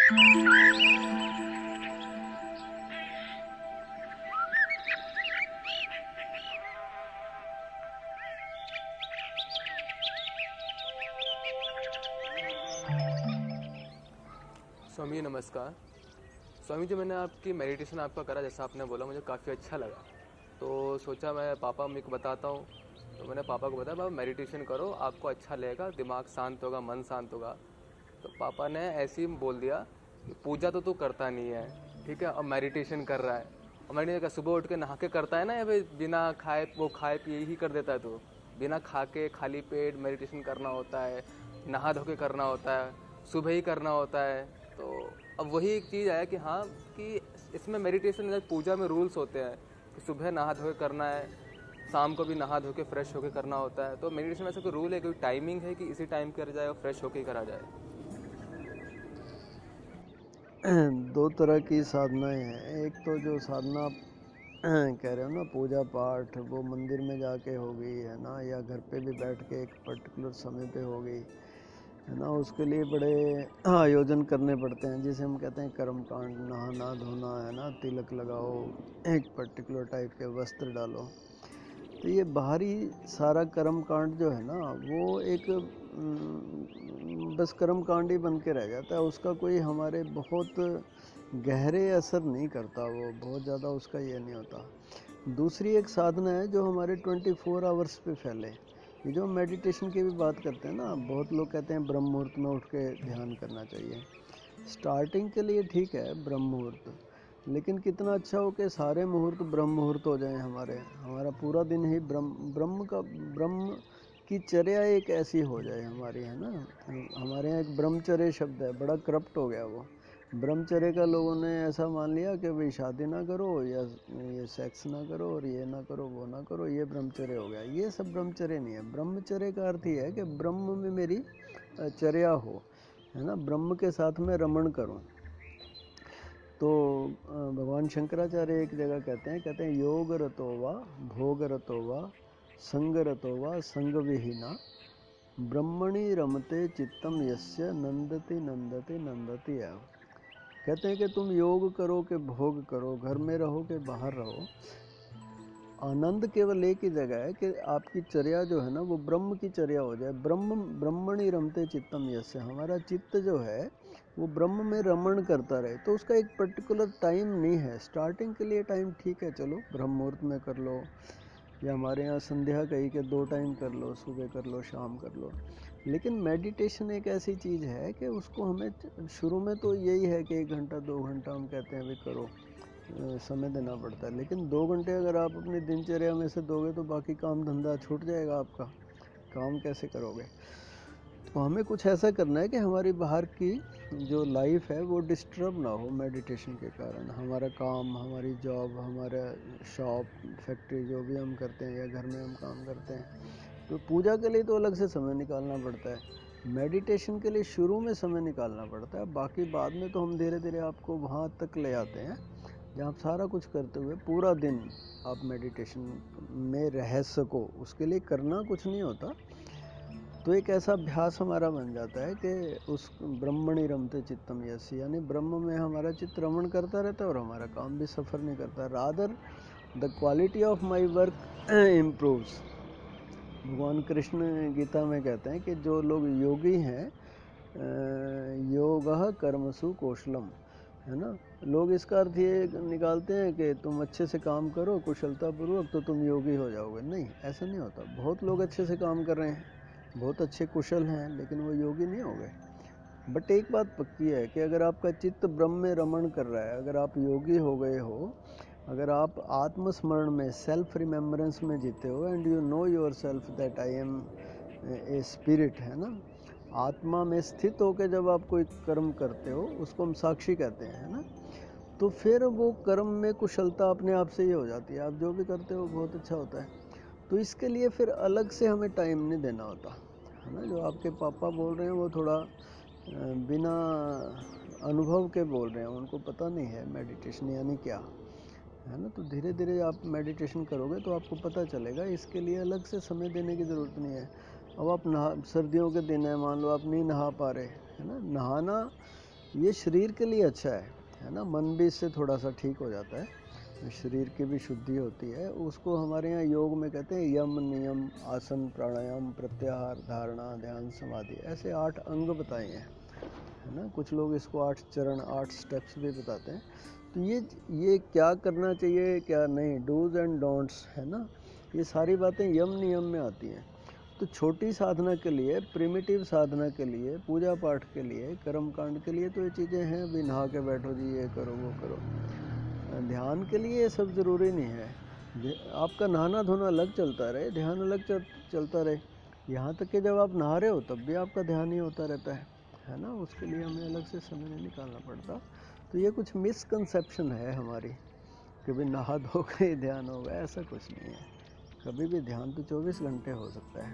स्वामी नमस्कार। स्वामी जी, मैंने आपकी मेडिटेशन आपका करा, जैसा आपने बोला मुझे काफ़ी अच्छा लगा। तो सोचा मैं पापा मम्मी को बताता हूँ। तो मैंने पापा को बताया पापा मेडिटेशन करो, आपको अच्छा लगेगा, दिमाग शांत होगा, मन शांत होगा। तो पापा ने ऐसे ही बोल दिया कि पूजा तो तू करता नहीं है, ठीक है, और मेडिटेशन कर रहा है। और मैंने कहा सुबह उठ के नहा के करता है ना, या फिर बिना खाए वो खाए पिए ही कर देता है? तो बिना खा के खाली पेट मेडिटेशन करना होता है, नहा धो के करना होता है, सुबह ही करना होता है। तो अब वही एक चीज़ आया कि हाँ, कि इसमें मेडिटेशन पूजा में रूल्स होते हैं कि सुबह नहा धो के करना है, शाम को भी नहा धो के फ्रेश होके करना होता है। तो मेडिटेशन में ऐसा कोई रूल है, कोई टाइमिंग है कि इसी टाइम कर जाए और फ्रेश होके ही करा जाए? दो तरह की साधनाएं हैं। एक तो जो साधना आप कह रहे हो ना, पूजा पाठ, वो मंदिर में जाके हो गई है ना, या घर पे भी बैठ के एक पर्टिकुलर समय पे हो गई है ना। उसके लिए बड़े आयोजन करने पड़ते हैं, जिसे हम कहते हैं कर्म कांड, नहाना धोना है ना, तिलक लगाओ, एक पर्टिकुलर टाइप के वस्त्र डालो। तो ये बाहरी सारा कर्म कांड जो है ना, वो एक बस कर्म कांड ही बन के रह जाता है। उसका कोई हमारे बहुत गहरे असर नहीं करता, वो बहुत ज़्यादा उसका ये नहीं होता। दूसरी एक साधना है जो हमारे 24 आवर्स पे फैले। ये जो मेडिटेशन की भी बात करते हैं ना, बहुत लोग कहते हैं ब्रह्म मुहूर्त में उठ के ध्यान करना चाहिए। स्टार्टिंग के लिए ठीक है ब्रह्म मुहूर्त, लेकिन कितना अच्छा हो कि सारे मुहूर्त ब्रह्म मुहूर्त हो जाएं। हमारा पूरा दिन ही ब्रह्म की चर्या एक ऐसी हो जाए हमारी, है ना। हमारे यहाँ एक ब्रह्मचर्य शब्द है, बड़ा करप्ट हो गया वो। ब्रह्मचर्य का लोगों ने ऐसा मान लिया कि भाई शादी ना करो, या ये सेक्स ना करो, और ये ना करो, वो ना करो, ये ब्रह्मचर्य हो गया। ये सब ब्रह्मचर्य नहीं है। ब्रह्मचर्य का अर्थ ये है कि ब्रह्म में मेरी चर्या हो, है ना, ब्रह्म के साथ में रमण करूं। तो भगवान शंकराचार्य एक जगह कहते हैं योग रतो वा भोग रतो वा संग रतो वा संग विहीना ब्रह्मणि रमते चित्तम यस्य नंदति नंदति नंदति एव। कहते हैं कि तुम योग करो कि भोग करो, घर में रहो कि बाहर रहो, आनंद केवल एक ही जगह है कि आपकी चर्या जो है ना, वो ब्रह्म की चर्या हो जाए। ब्रह्मणि रमते चित्तम यस्य, हमारा चित्त जो है वो ब्रह्म में रमण करता रहे। तो उसका एक पर्टिकुलर टाइम नहीं है। स्टार्टिंग के लिए टाइम ठीक है, चलो ब्रह्म मुहूर्त में कर लो, या हमारे यहाँ संध्या कही के 2 टाइम कर लो, सुबह कर लो, शाम कर लो। लेकिन मेडिटेशन एक ऐसी चीज़ है कि उसको हमें शुरू में तो यही है कि 1 घंटा 2 घंटा हम कहते हैं भी करो, समय देना पड़ता है। लेकिन 2 घंटे अगर आप अपनी दिनचर्या में से दोगे तो बाकी काम धंधा छूट जाएगा आपका, काम कैसे करोगे। तो हमें कुछ ऐसा करना है कि हमारी बाहर की जो लाइफ है वो डिस्टर्ब ना हो मेडिटेशन के कारण। हमारा काम, हमारी जॉब, हमारा शॉप, फैक्ट्री, जो भी हम करते हैं, या घर में हम काम करते हैं, तो पूजा के लिए तो अलग से समय निकालना पड़ता है। मेडिटेशन के लिए शुरू में समय निकालना पड़ता है, बाकी बाद में तो हम धीरे धीरे आपको वहाँ तक ले आते हैं जहाँ आप सारा कुछ करते हुए पूरा दिन आप मेडिटेशन में रह सको। उसके लिए करना कुछ नहीं होता। तो एक ऐसा अभ्यास हमारा बन जाता है कि उस ब्रह्मणि रमते चित्तम यस्य, यानी ब्रह्म में हमारा चित्त रमण करता रहता है और हमारा काम भी सफ़र नहीं करता। Rather the quality of my work improves. भगवान कृष्ण गीता में कहते हैं कि जो लोग योगी हैं, योगः कर्मसु कौशलम, है ना। लोग इसका अर्थ ये निकालते हैं कि तुम अच्छे से काम करो कुशलतापूर्वक तो तुम योगी हो जाओगे। नहीं, ऐसा नहीं होता। बहुत लोग अच्छे से काम कर रहे हैं, बहुत अच्छे कुशल हैं, लेकिन वो योगी नहीं हो गए। बट एक बात पक्की है कि अगर आपका चित्त ब्रह्म में रमण कर रहा है, अगर आप योगी हो गए हो, अगर आप आत्मस्मरण में, सेल्फ रिमेम्बरेंस में जीते हो, and you know yourself that I am a spirit, है ना। आत्मा में स्थित होकर जब आप कोई कर्म करते हो, उसको हम साक्षी कहते हैं, है ना। तो फिर वो कर्म में कुशलता अपने आप से ही हो जाती है। आप जो भी करते हो बहुत अच्छा होता है। तो इसके लिए फिर अलग से हमें टाइम नहीं देना होता, है ना। जो आपके पापा बोल रहे हैं वो थोड़ा बिना अनुभव के बोल रहे हैं, उनको पता नहीं है मेडिटेशन यानी क्या, है ना। तो धीरे धीरे आप मेडिटेशन करोगे तो आपको पता चलेगा। इसके लिए अलग से समय देने की ज़रूरत नहीं है। अब आप सर्दियों के दिन है, मान लो आप नहीं नहा पा रहे, है ना। नहाना ये शरीर के लिए अच्छा है ना, मन भी इससे थोड़ा सा ठीक हो जाता है, शरीर की भी शुद्धि होती है। उसको हमारे यहाँ योग में कहते हैं यम, नियम, आसन, प्राणायाम, प्रत्याहार, धारणा, ध्यान, समाधि, ऐसे 8 अंग बताए हैं, है ना। कुछ लोग इसको 8 चरण, 8 स्टेप्स भी बताते हैं। तो ये क्या करना चाहिए क्या नहीं, डूज एंड डोंट्स, है ना, ये सारी बातें यम नियम में आती हैं। तो छोटी साधना के लिए, प्रिमिटिव साधना के लिए, पूजा पाठ के लिए, कर्म कांड के लिए तो ये चीज़ें हैं, अभी नहा के बैठो जी, ये करो वो करो। ध्यान के लिए ये सब ज़रूरी नहीं है। आपका नहाना धोना अलग चलता रहे, ध्यान अलग चलता रहे। यहाँ तक कि जब आप नहा रहे हो तब भी आपका ध्यान ही होता रहता है ना। उसके लिए हमें अलग से समय नहीं निकालना पड़ता। तो ये कुछ मिसकंसेप्शन है हमारी कि भाई नहा धो के ही ध्यान होगा, ऐसा कुछ नहीं है। कभी भी ध्यान तो 24 घंटे हो सकता है।